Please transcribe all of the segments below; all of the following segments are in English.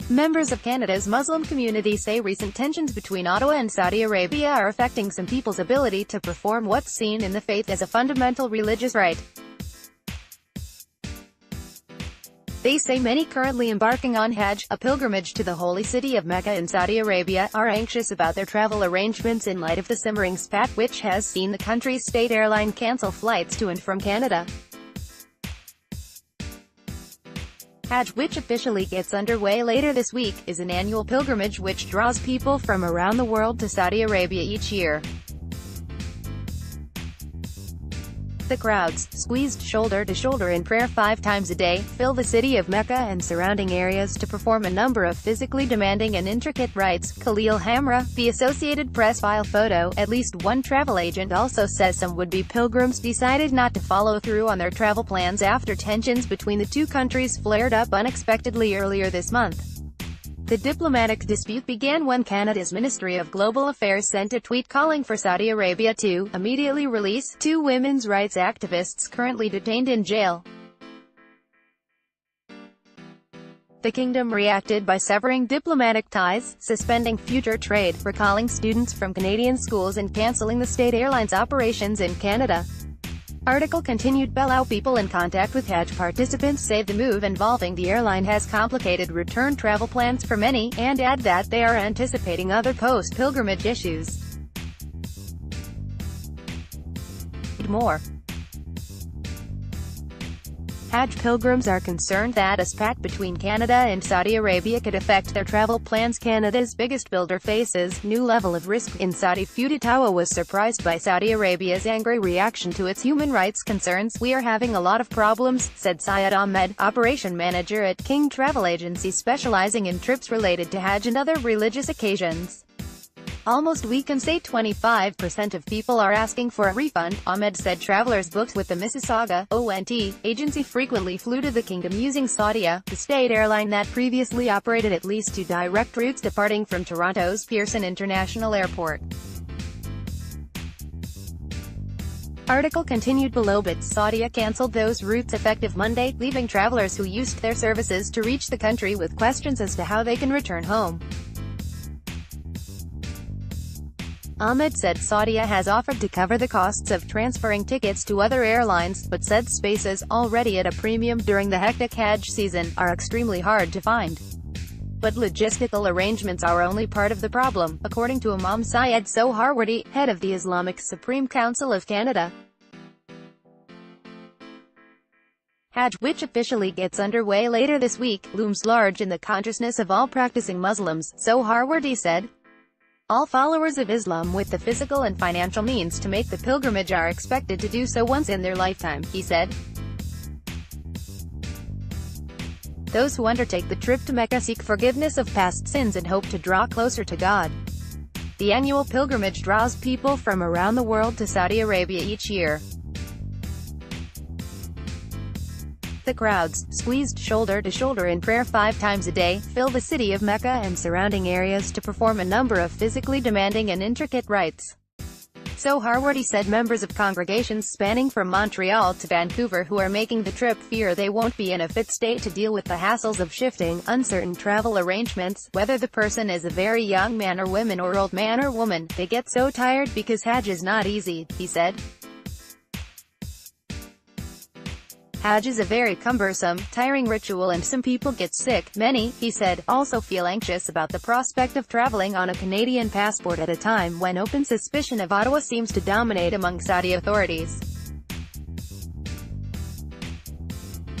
Members of Canada's Muslim community say recent tensions between Ottawa and Saudi Arabia are affecting some people's ability to perform what's seen in the faith as a fundamental religious right. They say many currently embarking on Hajj, a pilgrimage to the holy city of Mecca in Saudi Arabia, are anxious about their travel arrangements in light of the simmering spat, which has seen the country's state airline cancel flights to and from Canada. Hajj, which officially gets underway later this week, is an annual pilgrimage which draws people from around the world to Saudi Arabia each year. The crowds, squeezed shoulder to shoulder in prayer 5 times a day, fill the city of Mecca and surrounding areas to perform a number of physically demanding and intricate rites. Khalil Hamra, the Associated Press file photo. At least one travel agent also says some would-be pilgrims decided not to follow through on their travel plans after tensions between the two countries flared up unexpectedly earlier this month. The diplomatic dispute began when Canada's Ministry of Global Affairs sent a tweet calling for Saudi Arabia to immediately release 2 women's rights activists currently detained in jail. The kingdom reacted by severing diplomatic ties, suspending future trade, recalling students from Canadian schools and cancelling the state airline's operations in Canada. Article continued. Below, people in contact with Hajj participants say the move involving the airline has complicated return travel plans for many, and add that they are anticipating other post-pilgrimage issues. More. Hajj pilgrims are concerned that a spat between Canada and Saudi Arabia could affect their travel plans. Canada's biggest builder faces new level of risk in Saudi feud. Ottawa was surprised by Saudi Arabia's angry reaction to its human rights concerns. "We are having a lot of problems," said Syed Ahmed, operation manager at King Travel Agency specializing in trips related to Hajj and other religious occasions. "Almost we can say 25% of people are asking for a refund," Ahmed said. Travelers booked with the Mississauga ONT agency frequently flew to the kingdom using Saudia, the state airline that previously operated at least 2 direct routes departing from Toronto's Pearson International Airport. Article continued below. But Saudia cancelled those routes effective Monday, leaving travelers who used their services to reach the country with questions as to how they can return home. Ahmed said Saudia has offered to cover the costs of transferring tickets to other airlines, but said spaces, already at a premium during the hectic Hajj season, are extremely hard to find. But logistical arrangements are only part of the problem, according to Imam Syed Soharwardy, head of the Islamic Supreme Council of Canada. Hajj, which officially gets underway later this week, looms large in the consciousness of all practicing Muslims, Soharwardy said. All followers of Islam with the physical and financial means to make the pilgrimage are expected to do so once in their lifetime, he said. Those who undertake the trip to Mecca seek forgiveness of past sins and hope to draw closer to God. The annual pilgrimage draws people from around the world to Saudi Arabia each year. The crowds, squeezed shoulder to shoulder in prayer 5 times a day, fill the city of Mecca and surrounding areas to perform a number of physically demanding and intricate rites. Soharwardy said members of congregations spanning from Montreal to Vancouver who are making the trip fear they won't be in a fit state to deal with the hassles of shifting, uncertain travel arrangements. Whether the person is a very young man or woman or old man or woman, they get so tired because Hajj is not easy, he said. Hajj is a very cumbersome, tiring ritual and some people get sick. Many, he said, also feel anxious about the prospect of traveling on a Canadian passport at a time when open suspicion of Ottawa seems to dominate among Saudi authorities.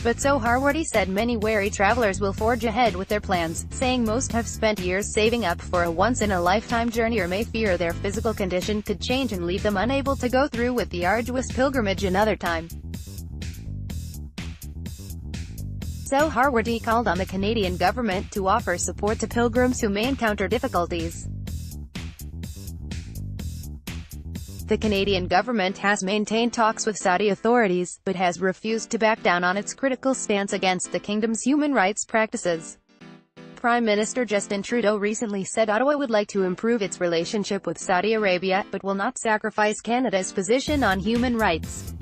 But Soharwardy said many wary travelers will forge ahead with their plans, saying most have spent years saving up for a once-in-a-lifetime journey or may fear their physical condition could change and leave them unable to go through with the arduous pilgrimage another time. Soharwardy called on the Canadian government to offer support to pilgrims who may encounter difficulties. The Canadian government has maintained talks with Saudi authorities, but has refused to back down on its critical stance against the kingdom's human rights practices. Prime Minister Justin Trudeau recently said Ottawa would like to improve its relationship with Saudi Arabia, but will not sacrifice Canada's position on human rights.